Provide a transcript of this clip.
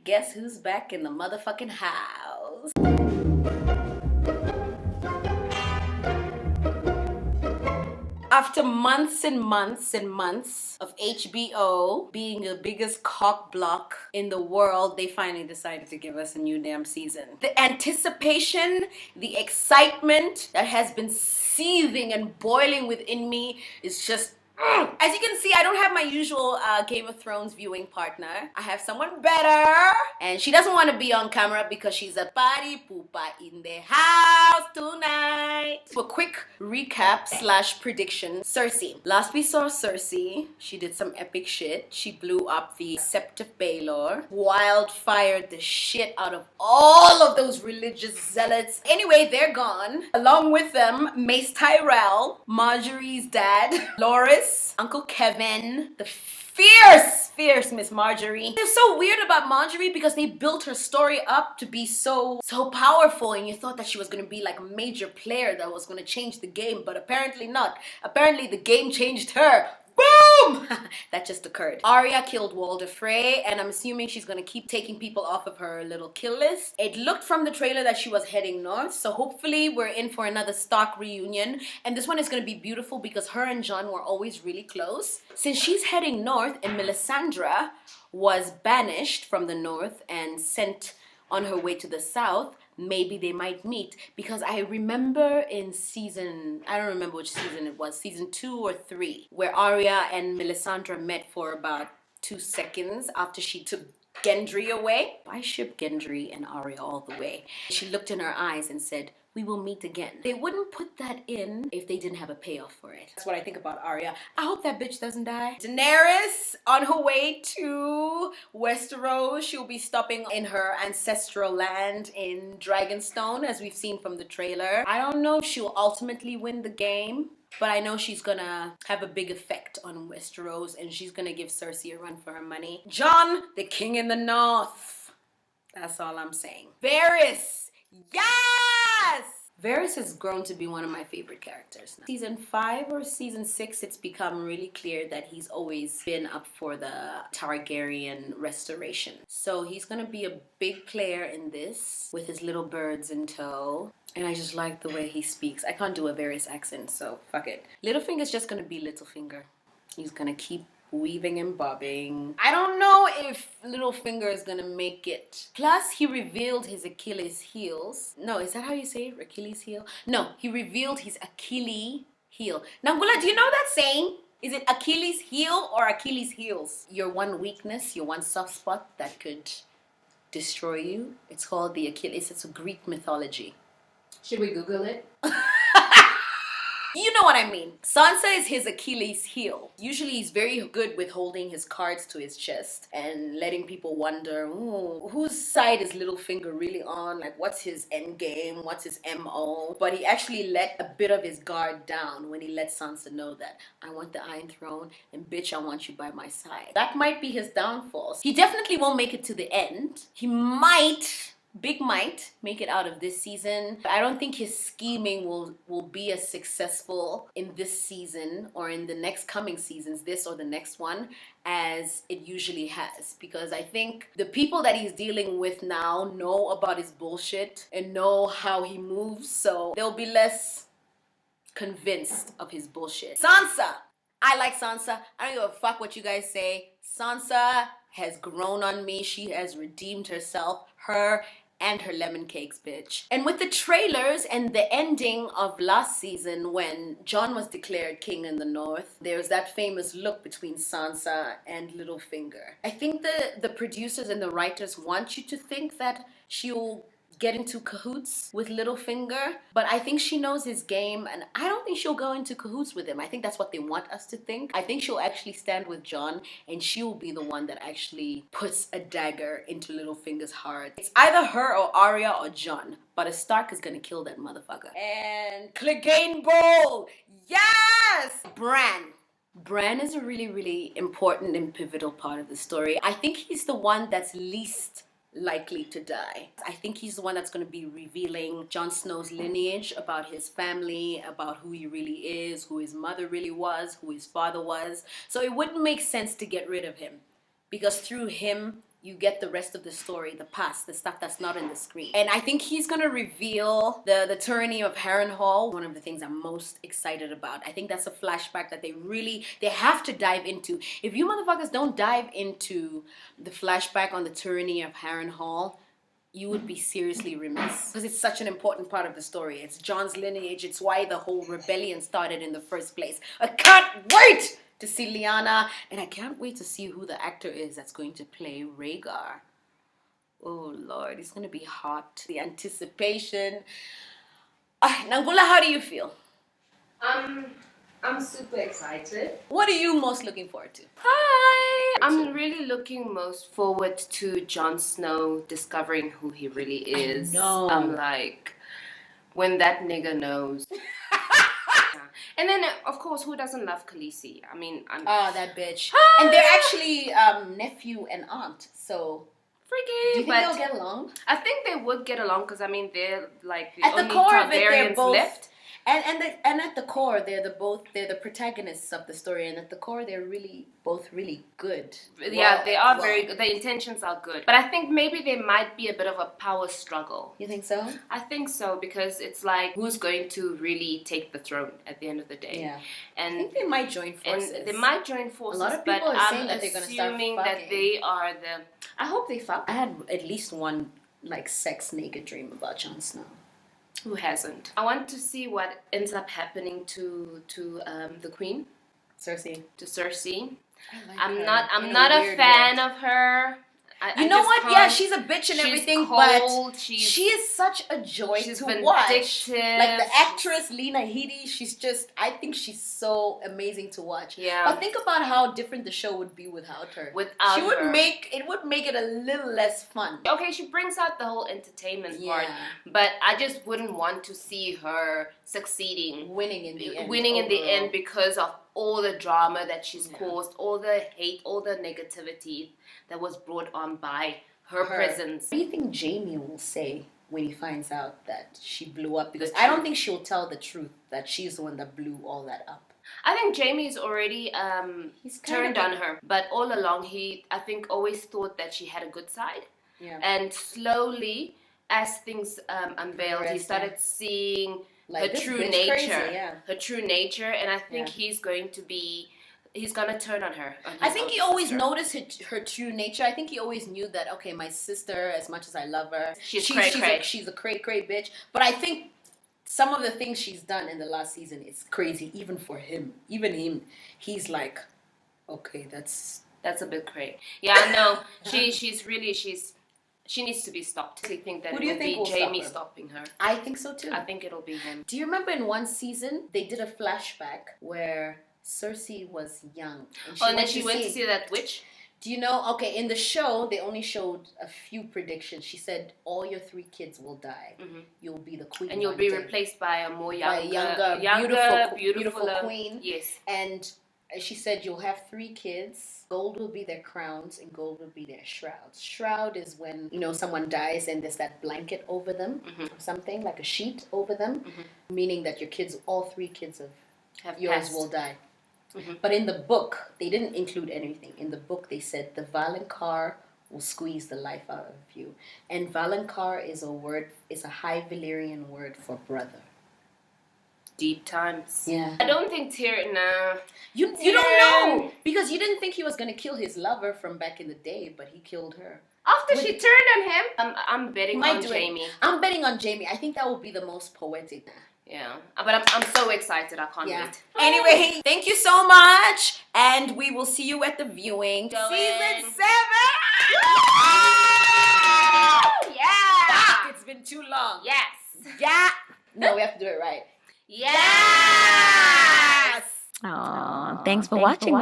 Guess who's back in the motherfucking house? After months and months and months of HBO being the biggest cock block in the world, they finally decided to give us a new damn season. The anticipation, the excitement that has been seething and boiling within me is just as you can see, I don't have my usual Game of Thrones viewing partner. I have someone better. And she doesn't want to be on camera because she's a party poopa in the house tonight. A quick recap slash prediction. Cersei. Last we saw Cersei, she did some epic shit. She blew up the Sept of Baelor. Wildfired the shit out of all of those religious zealots. Anyway, they're gone. Along with them, Mace Tyrell, Marjorie's dad, Loris, Uncle Kevin, the fierce Miss Marjorie. It's so weird about Marjorie because they built her story up to be so powerful, and you thought that she was going to be like a major player that was going to change the game, but apparently not. Apparently the game changed her. Boom! That just occurred. Arya killed Walder Frey, and I'm assuming she's gonna keep taking people off of her little kill list. It looked from the trailer that she was heading north, so hopefully we're in for another Stark reunion. And this one is gonna be beautiful because her and Jon were always really close. Since she's heading north and Melisandre was banished from the north and sent on her way to the south, maybe they might meet, because I remember in I don't remember which season it was, season 2 or 3, where Arya and Melisandre met for about 2 seconds after she took Gendry away. I ship Gendry and Arya all the way. She looked in her eyes and said, "We will meet again." They wouldn't put that in if they didn't have a payoff for it. That's what I think about Arya. I hope that bitch doesn't die. Daenerys, on her way to Westeros, she'll be stopping in her ancestral land in Dragonstone, as we've seen from the trailer. I don't know if she'll ultimately win the game, but I know she's gonna have a big effect on Westeros, and she's gonna give Cersei a run for her money. Jon, the king in the north. That's all I'm saying. Varys. Yes! Varys has grown to be one of my favorite characters. Season 5 or season 6, it's become really clear that he's always been up for the Targaryen restoration. So he's gonna be a big player in this with his little birds in tow. And I just like the way he speaks. I can't do a Varys accent, so fuck it. Littlefinger's just gonna be Littlefinger. He's gonna keep weaving and bobbing. I don't know if Littlefinger is gonna make it. Plus, he revealed his Achilles heels. No, is that how you say it? Achilles heel? No, he revealed his Achilles heel. Nangula, do you know that saying? Is it Achilles heel or Achilles heels? Your one weakness, your one soft spot that could destroy you. It's called the Achilles. It's a Greek mythology. Should we Google it? You know what I mean. Sansa is his Achilles heel. Usually he's very good with holding his cards to his chest and letting people wonder, whose side is Littlefinger really on? Like, what's his end game? What's his MO? But he actually let a bit of his guard down when he let Sansa know that I want the Iron Throne and bitch, I want you by my side. That might be his downfall. He definitely won't make it to the end. He might make it out of this season. I don't think his scheming will be as successful in this season or in the next coming seasons, this or the next one, as it usually has. Because I think the people that he's dealing with now know about his bullshit and know how he moves, so they'll be less convinced of his bullshit. Sansa! I like Sansa. I don't give a fuck what you guys say. Sansa has grown on me. She has redeemed herself. Her and her lemon cakes, bitch. And with the trailers and the ending of last season when Jon was declared king in the north, there's that famous look between Sansa and Littlefinger. I think the producers and the writers want you to think that she'll get into cahoots with Littlefinger, but I think she knows his game, and I don't think she'll go into cahoots with him. I think that's what they want us to think. I think she'll actually stand with Jon, and she'll be the one that actually puts a dagger into Littlefinger's heart. It's either her or Arya or Jon, but a Stark is gonna kill that motherfucker. And Clegane Bowl! Yes! Bran is a really, really important and pivotal part of the story. I think he's the one that's least likely to die. I think he's the one that's going to be revealing Jon Snow's lineage, about his family, about who he really is, who his mother really was, who his father was. So it wouldn't make sense to get rid of him, because through him you get the rest of the story, the past, the stuff that's not in the screen. And I think he's gonna reveal the tyranny of Harrenhal. One of the things I'm most excited about. I think that's a flashback that they have to dive into. If you motherfuckers don't dive into the flashback on the tyranny of Harrenhal, you would be seriously remiss, because it's such an important part of the story. It's Jon's lineage. It's why the whole rebellion started in the first place. I can't wait to see Lyanna, and I can't wait to see who the actor is that's going to play Rhaegar. Oh Lord, it's gonna be hot. The anticipation. Nangula, how do you feel? I'm super excited. What are you most looking forward to? Hi! I'm really looking most forward to Jon Snow discovering who he really is. I know. I'm like, when that nigga knows. And then, of course, who doesn't love Khaleesi? I mean, that bitch. And they're actually nephew and aunt, so... freaky. Do you think they'll get along? I think they would get along because, I mean, they're like the at only the core of it, they're Targaryens both left. And at the core, they're the protagonists of the story, and at the core, they're both really good. Yeah, they are very good. The intentions are good, but I think maybe there might be a bit of a power struggle. You think so? I think so, because it's like, who's going to really take the throne at the end of the day? Yeah, and I think they might join forces. And they might join forces. A lot of people but are I'm saying that they're going to start assuming fucking. that they are the. I hope they fuck. I had at least one like sex naked dream about Jon Snow. Who hasn't? I want to see what ends up happening to the queen, Cersei. to Cersei. I'm I'm not a fan of her. You know what? Yeah, she's a bitch and everything, cold, but she is such a joy to watch. Vindictive. Like the actress Lena Headey, I think she's so amazing to watch. Yeah. But think about how different the show would be without her. It would make it a little less fun. Okay, she brings out the whole entertainment part, but I just wouldn't want to see her succeeding, winning in the end because of all the drama that she's caused, all the hate, all the negativity that was brought on by her presence. What do you think Jaime will say when he finds out that she blew up? Because I don't think she'll tell the truth that she's the one that blew all that up. I think Jaime's already he's turned on her, but all along I think always thought that she had a good side. Yeah. And slowly, as things unveiled, he started seeing her true nature. Crazy, her true nature, and I think he's going to turn on her. I think he always noticed her true nature. I think he always knew that, okay, my sister, as much as I love her, she's a cray-cray bitch. But I think some of the things she's done in the last season is crazy, even for him. Even him, he's like, okay, that's a bit cray. Yeah, no, she needs to be stopped. I think that it will be Jaime stopping her. I think so too. I think it'll be him. Do you remember in one season they did a flashback where Cersei was young, and then she went to see that witch? Do you know? Okay, in the show they only showed a few predictions. She said all your 3 kids will die. Mm-hmm. You'll be the queen, and you'll be replaced by a more younger, beautiful queen. Yes, and she said you'll have 3 kids. Gold will be their crowns and gold will be their shrouds. Shroud is when, someone dies and there's that blanket over them, or something, like a sheet over them, meaning that your kids, all 3 kids of yours will die. Mm-hmm. But in the book, they didn't include anything. In the book, they said the Valonqar will squeeze the life out of you. And Valonqar is a High Valyrian word for brother. Deep times. Yeah. I don't think Tyrion. You don't know, because you didn't think he was gonna kill his lover from back in the day, but he killed her. After she turned on him, I'm betting on Jaime. I'm betting on Jaime. I think that would be the most poetic. Yeah, but I'm so excited. I can't wait. Anyway, thank you so much, and we will see you at the viewing. Season 7. Yeah. Fuck, it's been too long. Yes. Yeah. No, we have to do it right. Yes. Aww, thanks for watching.